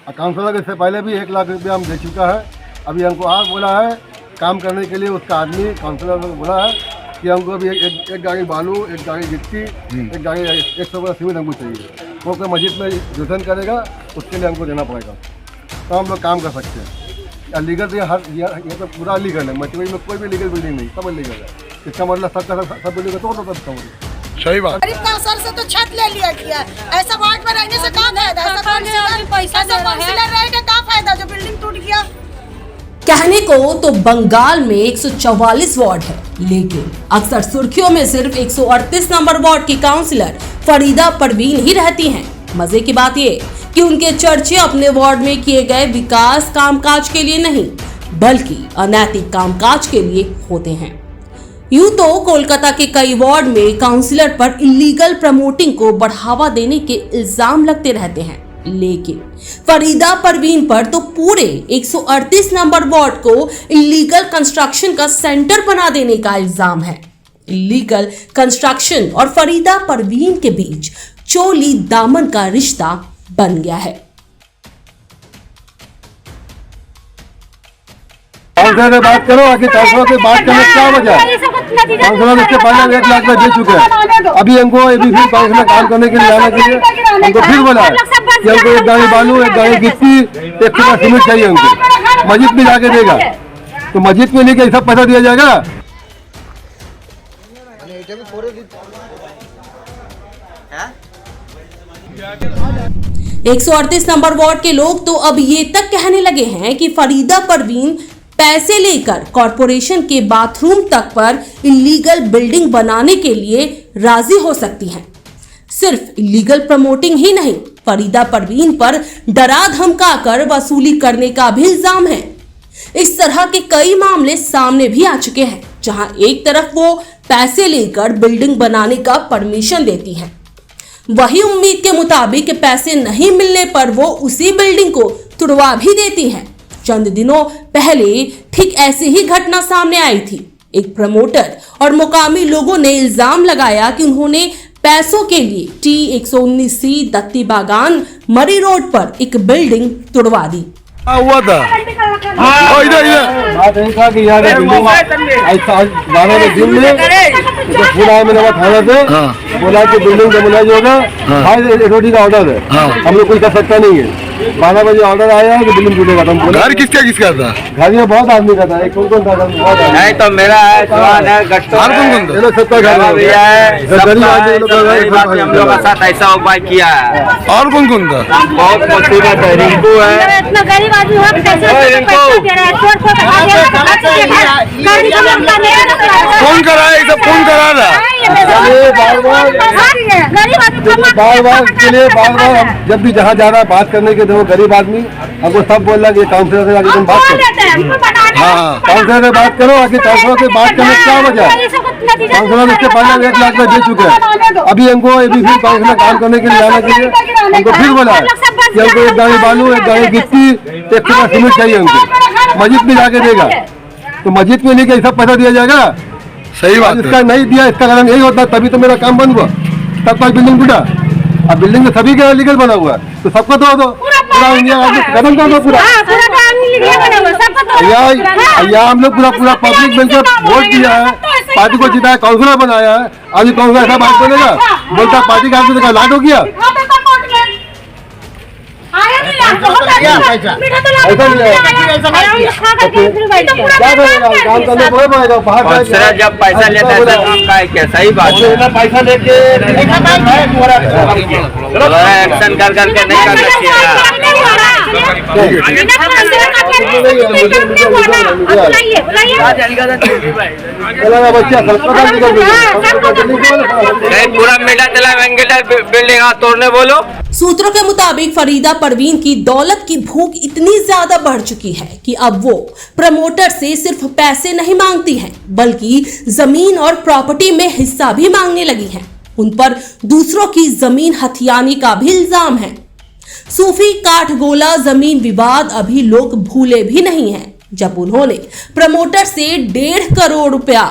और काउंसलर इससे पहले भी 1 लाख रुपया हम दे चुका है। अभी हमको और बोला है काम करने के लिए, उसका आदमी काउंसलर ने बोला है कि हमको अभी एक गाड़ी बालू, एक गाड़ी गिट्टी, एक गाड़ी 100 बोरा सीमेंट हमको चाहिए। वो कोई मस्जिद में जोतन करेगा, उसके लिए हमको देना पड़ेगा, तो हम लोग काम कर सकते हैं। लीगल तो ये तो पूरा लीगल है, मटेरियल में कोई भी लीगल बिल्डिंग नहीं, सब लीगल है। इसका मतलब सब बिल्डिंग तोड़ दो, सब सही बात। गरीब का सर से तो छत ले लिया गया, ऐसा वार्ड में रहने से क्या फायदा? ऐसा काउंसिलर रहेगा क्या फायदा जो बिल्डिंग टूट गया? कहने को तो बंगाल में 144 वार्ड है, लेकिन अक्सर सुर्खियों में सिर्फ 138 नंबर वार्ड की काउंसिलर फरीदा परवीन ही रहती हैं। मजे की बात ये कि उनके चर्चे अपने वार्ड में किए गए विकास कामकाज के लिए नहीं, बल्कि अनैतिक कामकाज के लिए होते हैं। यूं तो कोलकाता के कई वार्ड में काउंसिलर पर इलीगल प्रमोटिंग को बढ़ावा देने के इल्जाम लगते रहते हैं, लेकिन फरीदा परवीन पर तो पूरे 138 नंबर वार्ड को इलीगल कंस्ट्रक्शन का सेंटर बना देने का इल्जाम है। इलीगल कंस्ट्रक्शन और फरीदा परवीन के बीच चोली दामन का रिश्ता बन गया है। काउंसलर से बात करो, आगे काउंसलर से बात करने क्या वजह है? काउंसलर इसके पहले 1 लाख में दे चुके हैं। अभी हमको अभी फिर काउंसिल में काम करने के लिए जाने के लिए हमको फिर बोला है कि हमको एक गाड़ी बालू, एक गाड़ी गिट्टी, 1 किलो सीमेंट चाहिए हमको। मस्जिद में जाके देगा, तो मस्जिद में लेके सब पैसा दिया जाएगा। 138 नंबर वार्ड के लोग तो अब ये तक कहने लगे हैं कि फरीदा परवीन पैसे लेकर कॉरपोरेशन के बाथरूम तक पर इलीगल बिल्डिंग बनाने के लिए राजी हो सकती हैं। सिर्फ इलीगल प्रमोटिंग ही नहीं, फरीदा परवीन पर डरा धमका कर वसूली करने का भी इल्जाम है। इस तरह के कई मामले सामने भी आ चुके हैं, जहां एक तरफ वो पैसे लेकर बिल्डिंग बनाने का परमिशन देती है, वही उम्मीद के मुताबिक पैसे नहीं मिलने पर वो उसी बिल्डिंग को तुड़वा भी देती है। चंद दिनों पहले ठीक ऐसी ही घटना सामने आई थी। एक प्रमोटर और मुकामी लोगों ने इल्जाम लगाया कि उन्होंने पैसों के लिए T119C दत्ती बागान मरी रोड पर एक बिल्डिंग तुड़वा दी। हुआ था इधर बात नहीं था कि यार बिल्डिंग ऐसा 12 दिन में तो फूल आया मेरे पास थाना से, बोला कि बिल्डिंग डेमोलाइज होगा, रोटी का ऑर्डर है, हम लोग कुछ कर सकता नहीं है। 12 बजे ऑर्डर आया है कि बिल्डिंग टूटेगा। घर किसका था? घर में बहुत आदमी का था, एक कौन था? नहीं तो मेरा है, कौन है, ये लोग सबका घर है, गरीब आदमी हम लोग के साथ ऐसा उपाय किया है। और कौन था? बहुत मुसीबत है, रिंकू है, इतना गरीब आदमी हो कौन करा है? सब कौन करा रहा? बार के लिए बार जब भी जहाँ जा रहा है बात करने के वो गरीब आदमी हमको सब बोल रहा है कि काउंसलर से आगे तुम बात करो। काउंसलर से बात करो, आगे काउंसलर से बात करने क्या वजह है? काउंसलर इसके पहले 1 लाख में दे चुके हैं। अभी हमको अभी फिर काउंसिल में काम करने के लिए जाने के लिए हमको फिर बोला है कि हमको एक गाड़ी बालू, एक गाड़ी गिट्टी, 1 किलो सीमेंट चाहिए हमको। मस्जिद में जाके देगा, तो मस्जिद में लेके सब पैसा दिया जाएगा। सही बात। इसका नहीं दिया, इसका कारण यही होता, तभी तो मेरा काम बंद हुआ, तब तक बिल्डिंग टूटा। अब बिल्डिंग में सभी का लीगल बना हुआ है, तो सबको दो पूरा इंडिया खत्म कर दो पूरा। या हम लोग पूरा पब्लिक मिलकर वोट दिया है, पार्टी को जिताया, काउंसिलर बनाया है। अभी काउंसिलर ऐसा बात बोलेगा, बोलता पार्टी का आदमी का लाट हो गया। जब पैसा लेता है काम का है क्या? सही बात है, पैसा लेके एक्शन कर करके नहीं कर सकते। पूरा मीठा चला वेंकटेश बिल्डिंग तोड़ने बोलो। सूत्रों के मुताबिक फरीदा परवीन की दौलत की भूख इतनी ज्यादा बढ़ चुकी है कि अब वो प्रमोटर से सिर्फ पैसे नहीं मांगती हैं, बल्कि जमीन और प्रॉपर्टी में हिस्सा भी मांगने लगी हैं। उन पर दूसरों की जमीन हथियाने का भी इल्जाम है। सूफी काठगोला जमीन विवाद अभी लोग भूले भी नहीं हैं, जब उन्होंने प्रमोटर से 1.5 करोड़ रुपया,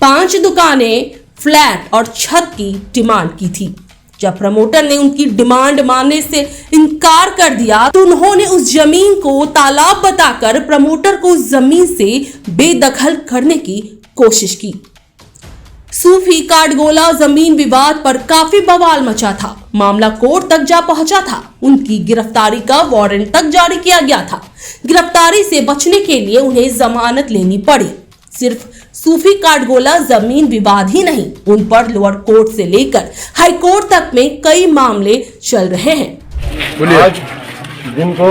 5 दुकानें, फ्लैट और छत की डिमांड की थी। जब प्रमोटर ने उनकी डिमांड मानने से इनकार कर दिया तो उन्होंने उस जमीन को तालाब बताकर प्रमोटर को उस जमीन से बेदखल करने की कोशिश की। सूफी काटगोला जमीन विवाद पर काफी बवाल मचा था। मामला कोर्ट तक जा पहुंचा था। उनकी गिरफ्तारी का वारंट तक जारी किया गया था। गिरफ्तारी से बचने के लिए उन्हें जमानत लेनी पड़ी। सिर्फ सूफी काटगोला जमीन विवाद ही नहीं, उन पर लोअर कोर्ट से लेकर हाई कोर्ट तक में कई मामले चल रहे हैं। आज दिन को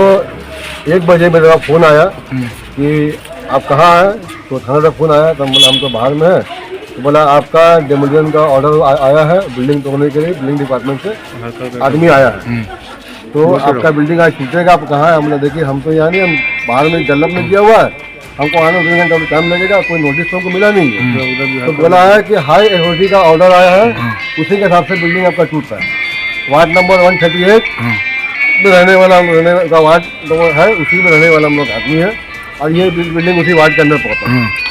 1 बजे मेरा फोन आया कि आप कहाँ हैं, तो थाना से फोन आया तो हम तो बाहर में है। तो बोला आपका डेमोलिशन का ऑर्डर आया है बिल्डिंग तोड़ने के लिए, बिल्डिंग डिपार्टमेंट से आदमी आया है, तो आपका बिल्डिंग आज टूटेगा, आप कहाँ है? हमने देखिए हम तो यहाँ नहीं, हम बाहर में डेवलप में किया हुआ है, हमको आने 2 घंटा टाइम लगेगा, कोई नोटिस तो हमको मिला नहीं है। तो बोला है कि हाई अथॉरिटी का ऑर्डर आया है, उसी के हिसाब से बिल्डिंग आपका टूटता है। वार्ड नंबर 138 में रहने वाला का वार्ड है, उसी में रहने वाला हम लोग आदमी है, और ये बिल्डिंग उसी वार्ड के अंदर पड़ता है।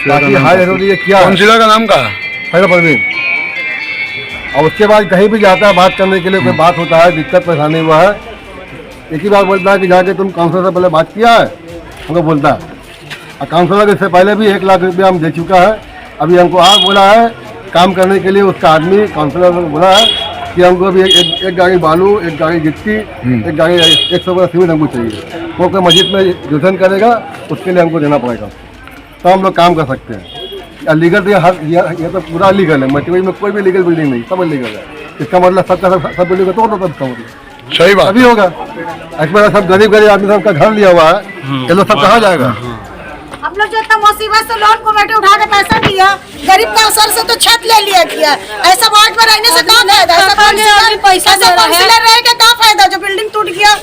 बाकी हाई अथॉरिटी क्या काउंसिलर का नाम का है परवीन। और उसके बाद कहीं भी जाता है बात करने के लिए, कोई बात होता है, दिक्कत परेशानी हुआ है, एक ही बात बोलता है कि जाके तुम काउंसलर से पहले बात किया है, हमको बोलता है। और काउंसलर इससे पहले भी 1 लाख रुपया हम दे चुका है। अभी हमको आज बोला है काम करने के लिए, उसका आदमी काउंसलर ने बोला है कि हमको अभी एक गाड़ी बालू, 1 गाड़ी गिट्टी, 1 गाड़ी 100 का सीमेंट हमको चाहिए। वो कोई मस्जिद में जोशन करेगा, उसके लिए हमको देना पड़ेगा, तो हम लोग काम कर सकते हैं। लीगल तो ये तो पूरा लीगल है, मटिवरी में कोई भी लीगल बिल्डिंग नहीं, सब लीगल है। इसका मतलब सब बिल्डिंग तोड़ दो, तब इसका मतलब सही बात अभी होगा। ऐसा सब गरीब आदमी सबका घर लिया हुआ है, ये लोग सब कहाँ जाएगा? हम लोग जो इतना मुसीबत से लोन कमेटी उठा के पैसा दिया, गरीब का असर से तो छत ले लिया किया। ऐसा वार्ड में रहने से क्या फायदा? ऐसा काउंसिलर रह के क्या फायदा जो बिल्डिंग टूट गया?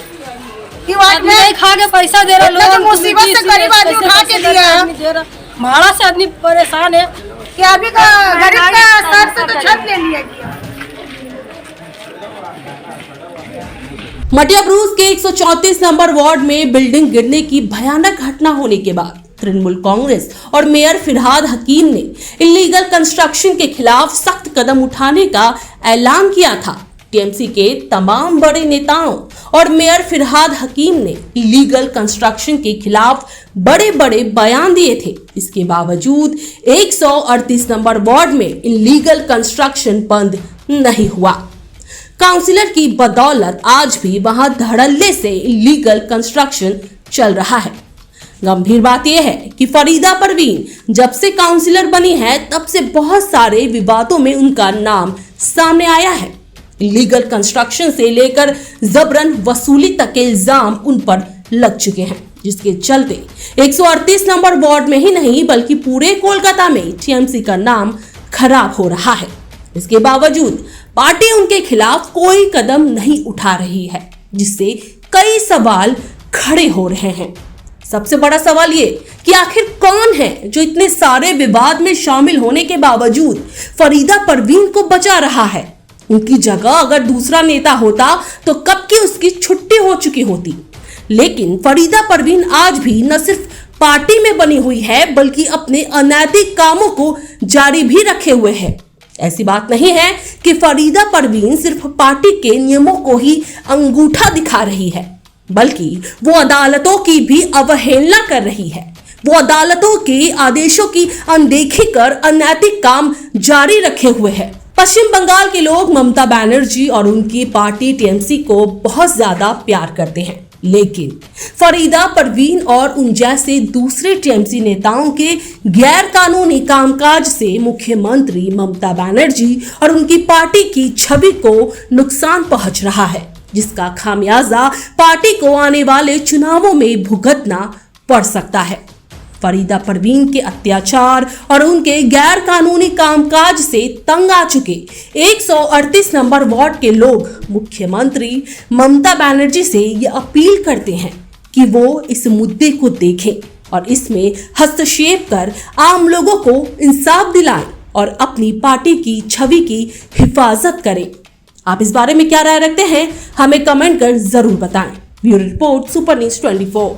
वार्ड में खा के पैसा दे रहा लोग, मुसीबत से गरीब आदमी उठा के दिया है, भाड़ा से आदमी परेशान है कि अभी का गरीब का असर से तो छत ले लिया गया। मटिया ब्रूज के 134 नंबर वार्ड में बिल्डिंग गिरने की भयानक घटना होने के बाद तृणमूल कांग्रेस और मेयर फिरहाद हकीम ने इलीगल कंस्ट्रक्शन के खिलाफ सख्त कदम उठाने का ऐलान किया था। टीएमसी के तमाम बड़े नेताओं और मेयर फिरहाद हकीम ने इलीगल कंस्ट्रक्शन के खिलाफ बड़े बड़े बयान दिए थे। इसके बावजूद 138 नंबर वार्ड में इलीगल कंस्ट्रक्शन बंद नहीं हुआ। काउंसिलर की बदौलत आज भी वहां धड़ल्ले से इलीगल कंस्ट्रक्शन चल रहा है। गंभीर बात यह है कि फरीदा परवीन जब से काउंसिलर बनी है तब से बहुत सारे विवादों में उनका नाम सामने आया है। इलीगल कंस्ट्रक्शन से लेकर जबरन वसूली तक के इल्जाम उन पर लग चुके हैं, जिसके चलते 138 नंबर वार्ड में ही नहीं बल्कि पूरे कोलकाता में टीएमसी का नाम खराब हो रहा है। इसके बावजूद पार्टी उनके खिलाफ कोई कदम नहीं उठा रही है, जिससे कई सवाल खड़े हो रहे हैं। सबसे बड़ा सवाल ये कि आखिर कौन है जो इतने सारे विवाद में शामिल होने के बावजूद फरीदा परवीन को बचा रहा है। उनकी जगह अगर दूसरा नेता होता तो कब की उसकी छुट्टी हो चुकी होती। लेकिन फरीदा परवीन आज भी न सिर्फ पार्टी में बनी हुई है बल्कि अपने अनैतिक कामों को जारी भी रखे हुए है। ऐसी बात नहीं है कि फरीदा परवीन सिर्फ पार्टी के नियमों को ही अंगूठा दिखा रही है, बल्कि वो अदालतों की भी अवहेलना कर रही है। वो अदालतों के आदेशों की अनदेखी कर अनैतिक काम जारी रखे हुए है। पश्चिम बंगाल के लोग ममता बनर्जी और उनकी पार्टी टीएमसी को बहुत ज्यादा प्यार करते हैं, लेकिन फरीदा परवीन और उन जैसे दूसरे टीएमसी नेताओं के गैर कानूनी कामकाज से मुख्यमंत्री ममता बनर्जी और उनकी पार्टी की छवि को नुकसान पहुंच रहा है, जिसका खामियाजा पार्टी को आने वाले चुनावों में भुगतना पड़ सकता है। फरीदा परवीन के अत्याचार और उनके गैर कानूनी कामकाज से तंग आ चुके 138 नंबर वार्ड के लोग मुख्यमंत्री ममता बनर्जी से ये अपील करते हैं कि वो इस मुद्दे को देखें और इसमें हस्तक्षेप कर आम लोगों को इंसाफ दिलाएं और अपनी पार्टी की छवि की हिफाजत करें। आप इस बारे में क्या राय रखते हैं, हमें कमेंट कर जरूर बताएं। Bureau report, super news 24।